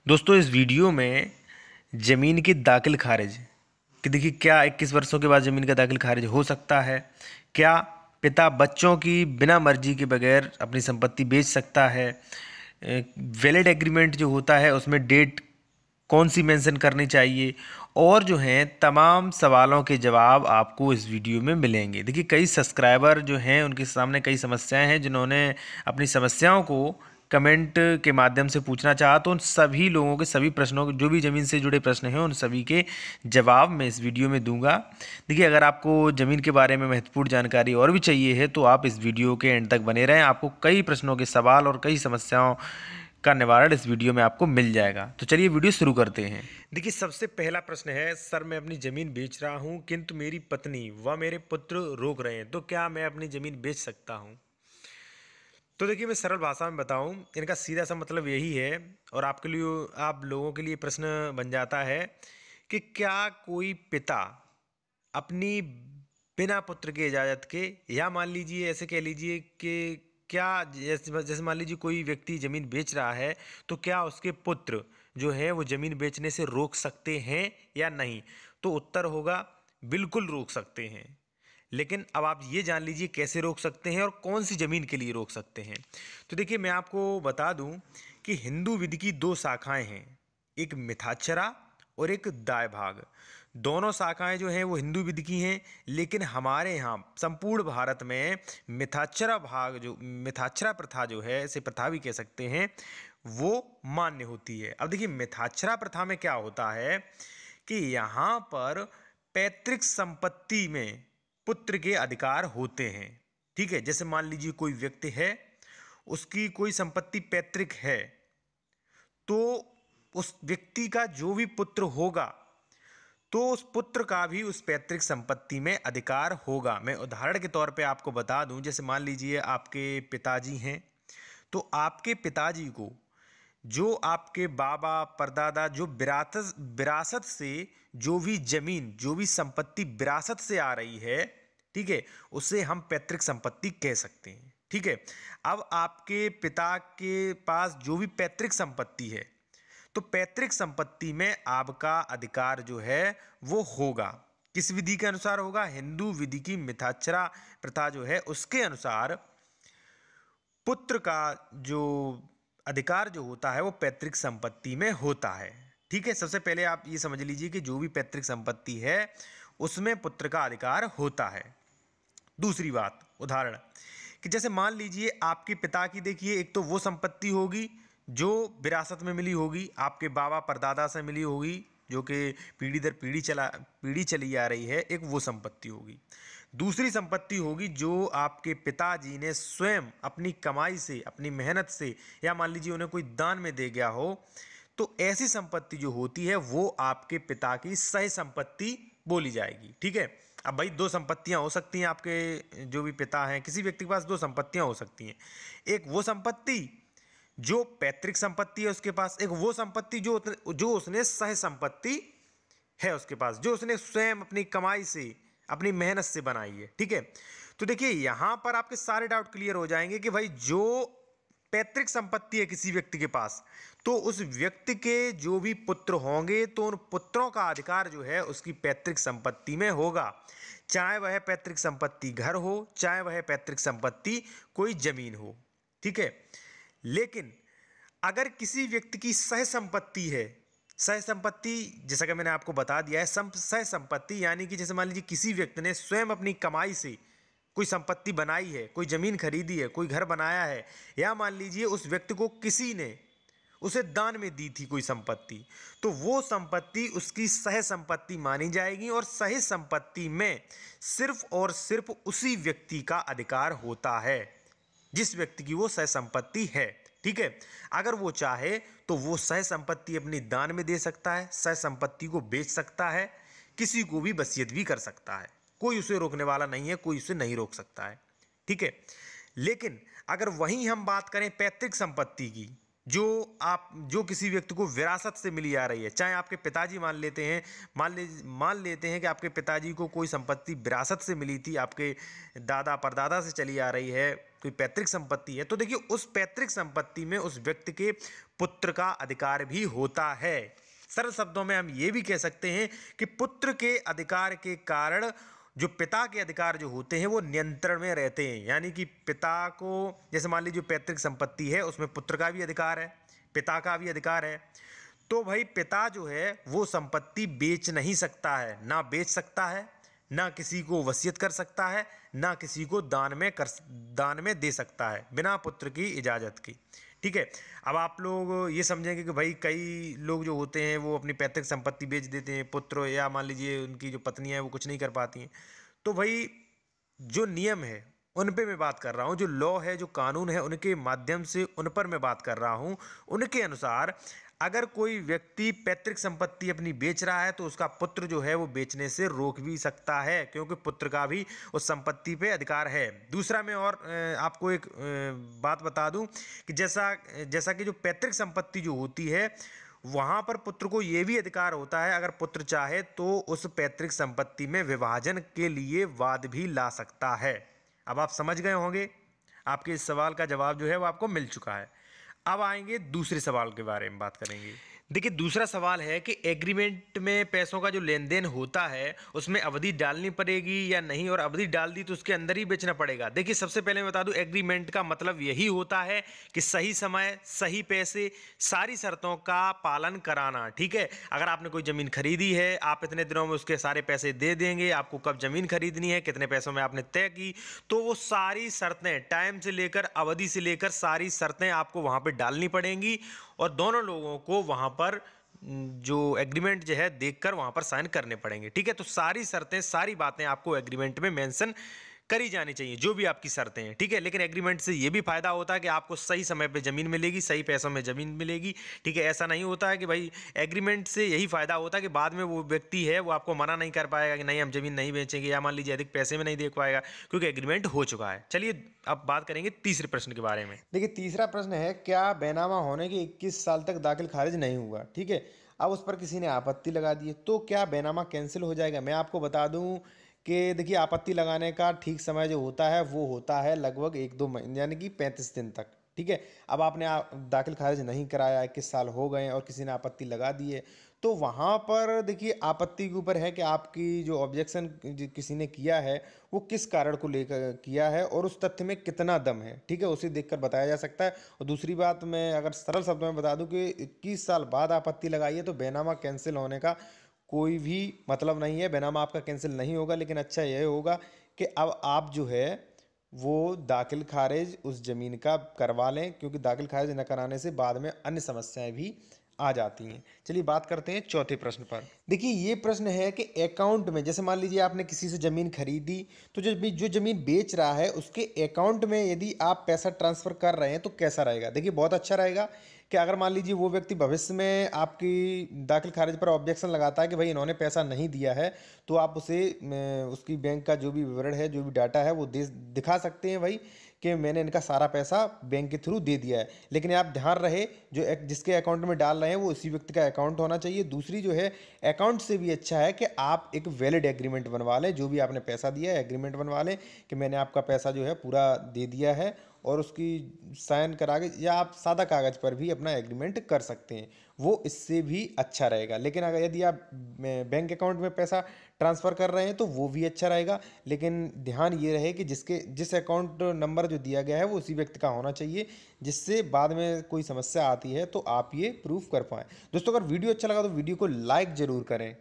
दोस्तों इस वीडियो में ज़मीन की दाखिल खारिज कि देखिए क्या 21 वर्षों के बाद ज़मीन का दाखिल खारिज हो सकता है। क्या पिता बच्चों की बिना मर्जी के बगैर अपनी संपत्ति बेच सकता है। वैलिड एग्रीमेंट जो होता है उसमें डेट कौन सी मेंशन करनी चाहिए। और जो हैं तमाम सवालों के जवाब आपको इस वीडियो में मिलेंगे। देखिए कई सब्सक्राइबर जो हैं उनके सामने कई समस्याएं हैं, जिन्होंने अपनी समस्याओं को कमेंट के माध्यम से पूछना चाहा, तो उन सभी लोगों के सभी प्रश्नों के जो भी ज़मीन से जुड़े प्रश्न हैं उन सभी के जवाब मैं इस वीडियो में दूंगा। देखिए अगर आपको ज़मीन के बारे में महत्वपूर्ण जानकारी और भी चाहिए है तो आप इस वीडियो के एंड तक बने रहें। आपको कई प्रश्नों के सवाल और कई समस्याओं का निवारण इस वीडियो में आपको मिल जाएगा। तो चलिए वीडियो शुरू करते हैं। देखिए सबसे पहला प्रश्न है, सर मैं अपनी ज़मीन बेच रहा हूँ किंतु मेरी पत्नी व मेरे पुत्र रोक रहे हैं, तो क्या मैं अपनी ज़मीन बेच सकता हूँ। तो देखिए मैं सरल भाषा में बताऊं, इनका सीधा सा मतलब यही है और आपके लिए आप लोगों के लिए प्रश्न बन जाता है कि क्या कोई पिता अपनी बिना पुत्र के इजाज़त के, या मान लीजिए ऐसे कह लीजिए कि क्या जैसे जैसे मान लीजिए कोई व्यक्ति ज़मीन बेच रहा है तो क्या उसके पुत्र जो है वो ज़मीन बेचने से रोक सकते हैं या नहीं। तो उत्तर होगा बिल्कुल रोक सकते हैं। लेकिन अब आप ये जान लीजिए कैसे रोक सकते हैं और कौन सी ज़मीन के लिए रोक सकते हैं। तो देखिए मैं आपको बता दूं कि हिंदू विधि की दो शाखाएं हैं, एक मिथाक्षरा और एक दाय भाग। दोनों शाखाएं जो हैं वो हिंदू विधि की हैं, लेकिन हमारे यहाँ संपूर्ण भारत में मिथाक्षरा प्रथा जो है, इसे प्रथा भी कह सकते हैं, वो मान्य होती है। अब देखिए मिथाक्षरा प्रथा में क्या होता है कि यहाँ पर पैतृक संपत्ति में पुत्र के अधिकार होते हैं। ठीक है, जैसे मान लीजिए कोई व्यक्ति है, उसकी कोई संपत्ति पैतृक है, तो उस व्यक्ति का जो भी पुत्र होगा तो उस पुत्र का भी उस पैतृक संपत्ति में अधिकार होगा। मैं उदाहरण के तौर पे आपको बता दूं, जैसे मान लीजिए आपके पिताजी हैं, तो आपके पिताजी को जो आपके बाबा परदादा जो विरासत विरासत से जो भी जमीन जो भी संपत्ति विरासत से आ रही है, ठीक है, उसे हम पैतृक संपत्ति कह सकते हैं। ठीक है, अब आपके पिता के पास जो भी पैतृक संपत्ति है, तो पैतृक संपत्ति में आपका अधिकार जो है वो होगा। किस विधि के अनुसार होगा? हिंदू विधि की मिथाक्षरा प्रथा जो है उसके अनुसार पुत्र का जो अधिकार जो होता है वो पैतृक संपत्ति में होता है। ठीक है, सबसे पहले आप ये समझ लीजिए कि जो भी पैतृक संपत्ति है उसमें पुत्र का अधिकार होता है। दूसरी बात, उदाहरण कि जैसे मान लीजिए आपके पिता की, देखिए एक तो वो संपत्ति होगी जो विरासत में मिली होगी, आपके बाबा परदादा से मिली होगी, जो कि पीढ़ी दर पीढ़ी चली आ रही है, एक वो संपत्ति होगी। दूसरी संपत्ति होगी जो आपके पिताजी ने स्वयं अपनी कमाई से, अपनी मेहनत से, या मान लीजिए उन्हें कोई दान में दे गया हो, तो ऐसी संपत्ति जो होती है वो आपके पिता की सह संपत्ति बोली जाएगी। ठीक है, अब भाई दो संपत्तियां हो सकती हैं, आपके जो भी पिता हैं, किसी व्यक्ति के पास दो संपत्तियां हो सकती हैं। एक वो संपत्ति जो पैतृक संपत्ति है उसके पास, एक वो संपत्ति जो उसने सह संपत्ति है उसके पास, जो उसने स्वयं अपनी कमाई से, अपनी मेहनत से बनाई है। ठीक है, तो देखिए यहां पर आपके सारे डाउट क्लियर हो जाएंगे कि भाई जो पैतृक संपत्ति है किसी व्यक्ति के पास, तो उस व्यक्ति के जो भी पुत्र होंगे तो उन पुत्रों का अधिकार जो है उसकी पैतृक संपत्ति में होगा, चाहे वह पैतृक संपत्ति घर हो, चाहे वह पैतृक संपत्ति कोई जमीन हो। ठीक है, लेकिन अगर किसी व्यक्ति की सह संपत्ति है, सह संपत्ति जैसा कि मैंने आपको बता दिया है, सह संपत्ति यानी कि जैसे मान लीजिए किसी व्यक्ति ने स्वयं अपनी कमाई से कोई संपत्ति बनाई है, कोई जमीन खरीदी है, कोई घर बनाया है, या मान लीजिए उस व्यक्ति को किसी ने उसे दान में दी थी कोई संपत्ति, तो वो संपत्ति उसकी सह संपत्ति मानी जाएगी और सह संपत्ति में सिर्फ और सिर्फ उसी व्यक्ति का अधिकार होता है जिस व्यक्ति की वो सह संपत्ति है। ठीक है, अगर वो चाहे तो वो सह संपत्ति अपनी दान में दे सकता है, सह संपत्ति को बेच सकता है, किसी को भी वसीयत भी कर सकता है, कोई उसे रोकने वाला नहीं है, कोई उसे नहीं रोक सकता है। ठीक है, लेकिन अगर वहीं हम बात करें पैतृक संपत्ति की, जो किसी व्यक्ति को विरासत से मिली आ रही है, चाहे आपके पिताजी मान लेते हैं, मान लेते हैं कि आपके पिताजी को कोई संपत्ति विरासत से मिली थी, आपके दादा परदादा से चली आ रही है, कोई पैतृक संपत्ति है, तो देखिए उस पैतृक संपत्ति में उस व्यक्ति के पुत्र का अधिकार भी होता है। सरल शब्दों में हम ये भी कह सकते हैं कि पुत्र के अधिकार के कारण जो पिता के अधिकार जो होते हैं वो नियंत्रण में रहते हैं। यानी कि पिता को, जैसे मान लीजिए जो पैतृक संपत्ति है उसमें पुत्र का भी अधिकार है, पिता का भी अधिकार है, तो भाई पिता जो है वो संपत्ति बेच नहीं सकता है, ना बेच सकता है, ना किसी को वसीयत कर सकता है, ना किसी को दान में दे सकता है बिना पुत्र की इजाज़त की। ठीक है, अब आप लोग ये समझेंगे कि भाई कई लोग जो होते हैं वो अपनी पैतृक संपत्ति बेच देते हैं, पुत्र या मान लीजिए उनकी जो पत्नियां हैं वो कुछ नहीं कर पाती हैं। तो भाई जो नियम है उन पे मैं बात कर रहा हूँ, जो लॉ है, जो कानून है, उनके माध्यम से उन पर मैं बात कर रहा हूँ। उनके अनुसार अगर कोई व्यक्ति पैतृक संपत्ति अपनी बेच रहा है तो उसका पुत्र जो है वो बेचने से रोक भी सकता है, क्योंकि पुत्र का भी उस संपत्ति पे अधिकार है। दूसरा मैं और आपको एक बात बता दूं कि जैसा कि जो पैतृक संपत्ति जो होती है वहाँ पर पुत्र को ये भी अधिकार होता है, अगर पुत्र चाहे तो उस पैतृक संपत्ति में विभाजन के लिए वाद भी ला सकता है। अब आप समझ गए होंगे, आपके इस सवाल का जवाब जो है वो आपको मिल चुका है। अब आएंगे दूसरे सवाल के बारे में बात करेंगे। देखिए दूसरा सवाल है कि एग्रीमेंट में पैसों का जो लेन देन होता है उसमें अवधि डालनी पड़ेगी या नहीं, और अवधि डाल दी तो उसके अंदर ही बेचना पड़ेगा। देखिए सबसे पहले मैं बता दूं, एग्रीमेंट का मतलब यही होता है कि सही समय, सही पैसे, सारी शर्तों का पालन कराना। ठीक है, अगर आपने कोई ज़मीन खरीदी है, आप इतने दिनों में उसके सारे पैसे दे देंगे, आपको कब ज़मीन खरीदनी है, कितने पैसों में आपने तय की, तो वो सारी शर्तें टाइम से लेकर अवधि से लेकर सारी शर्तें आपको वहाँ पर डालनी पड़ेंगी, और दोनों लोगों को वहाँ पर जो एग्रीमेंट जो है देखकर वहाँ पर साइन करने पड़ेंगे। ठीक है, तो सारी शर्तें, सारी बातें आपको एग्रीमेंट में मेंशन करी जानी चाहिए, जो भी आपकी शर्तें हैं। ठीक है, लेकिन एग्रीमेंट से ये भी फायदा होता है कि आपको सही समय पे ज़मीन मिलेगी, सही पैसों में ज़मीन मिलेगी। ठीक है, ऐसा नहीं होता है कि भाई एग्रीमेंट से यही फ़ायदा होता है कि बाद में वो व्यक्ति है वो आपको मना नहीं कर पाएगा कि नहीं हम ज़मीन नहीं बेचेंगे, या मान लीजिए अधिक पैसे में नहीं दे पाएगा, क्योंकि एग्रीमेंट हो चुका है। चलिए अब बात करेंगे तीसरे प्रश्न के बारे में। देखिए तीसरा प्रश्न है, क्या बैनामा होने के 21 साल तक दाखिल खारिज नहीं हुआ? ठीक है, अब उस पर किसी ने आपत्ति लगा दी है, तो क्या बैनामा कैंसिल हो जाएगा? मैं आपको बता दूं कि देखिए आपत्ति लगाने का ठीक समय जो होता है वो होता है लगभग 1-2 महीने, यानी कि 35 दिन तक। ठीक है, अब आपने दाखिल खारिज नहीं कराया, 21 साल हो गए और किसी ने आपत्ति लगा दी है, तो वहाँ पर देखिए आपत्ति के ऊपर है कि आपकी जो ऑब्जेक्शन किसी ने किया है वो किस कारण को लेकर किया है और उस तथ्य में कितना दम है। ठीक है, उसे देखकर बताया जा सकता है। और दूसरी बात मैं अगर सरल शब्दों में बता दूं कि 21 साल बाद आपत्ति लगाई है तो बैनामा कैंसिल होने का कोई भी मतलब नहीं है, बैनामा आपका कैंसिल नहीं होगा। लेकिन अच्छा यह होगा कि अब आप जो है वो दाखिल खारिज उस ज़मीन का करवा लें, क्योंकि दाखिल खारिज न कराने से बाद में अन्य समस्याएं भी आ जाती हैं। चलिए बात करते हैं चौथे प्रश्न पर। देखिए ये प्रश्न है कि अकाउंट में, जैसे मान लीजिए आपने किसी से ज़मीन खरीदी, तो जो ज़मीन बेच रहा है उसके अकाउंट में यदि आप पैसा ट्रांसफ़र कर रहे हैं तो कैसा रहेगा? देखिए बहुत अच्छा रहेगा कि अगर मान लीजिए वो व्यक्ति भविष्य में आपकी दाखिल खारिज पर ऑब्जेक्शन लगाता है कि भाई इन्होंने पैसा नहीं दिया है, तो आप उसे उसकी बैंक का जो भी विवरण है, जो भी डाटा है वो दिखा सकते हैं भाई कि मैंने इनका सारा पैसा बैंक के थ्रू दे दिया है। लेकिन आप ध्यान रहे जो जिसके अकाउंट में डाल रहे हैं वो उसी व्यक्ति का अकाउंट होना चाहिए। दूसरी जो है, अकाउंट से भी अच्छा है कि आप एक वैलिड एग्रीमेंट बनवा लें, जो भी आपने पैसा दिया है एग्रीमेंट बनवा लें कि मैंने आपका पैसा जो है पूरा दे दिया है, और उसकी साइन करा के, या आप सादा कागज़ पर भी अपना एग्रीमेंट कर सकते हैं, वो इससे भी अच्छा रहेगा। लेकिन अगर यदि आप बैंक अकाउंट में पैसा ट्रांसफ़र कर रहे हैं तो वो भी अच्छा रहेगा। लेकिन ध्यान ये रहे कि जिस अकाउंट नंबर जो दिया गया है वो उसी व्यक्ति का होना चाहिए, जिससे बाद में कोई समस्या आती है तो आप ये प्रूफ कर पाएँ। दोस्तों अगर वीडियो अच्छा लगा तो वीडियो को लाइक ज़रूर करें।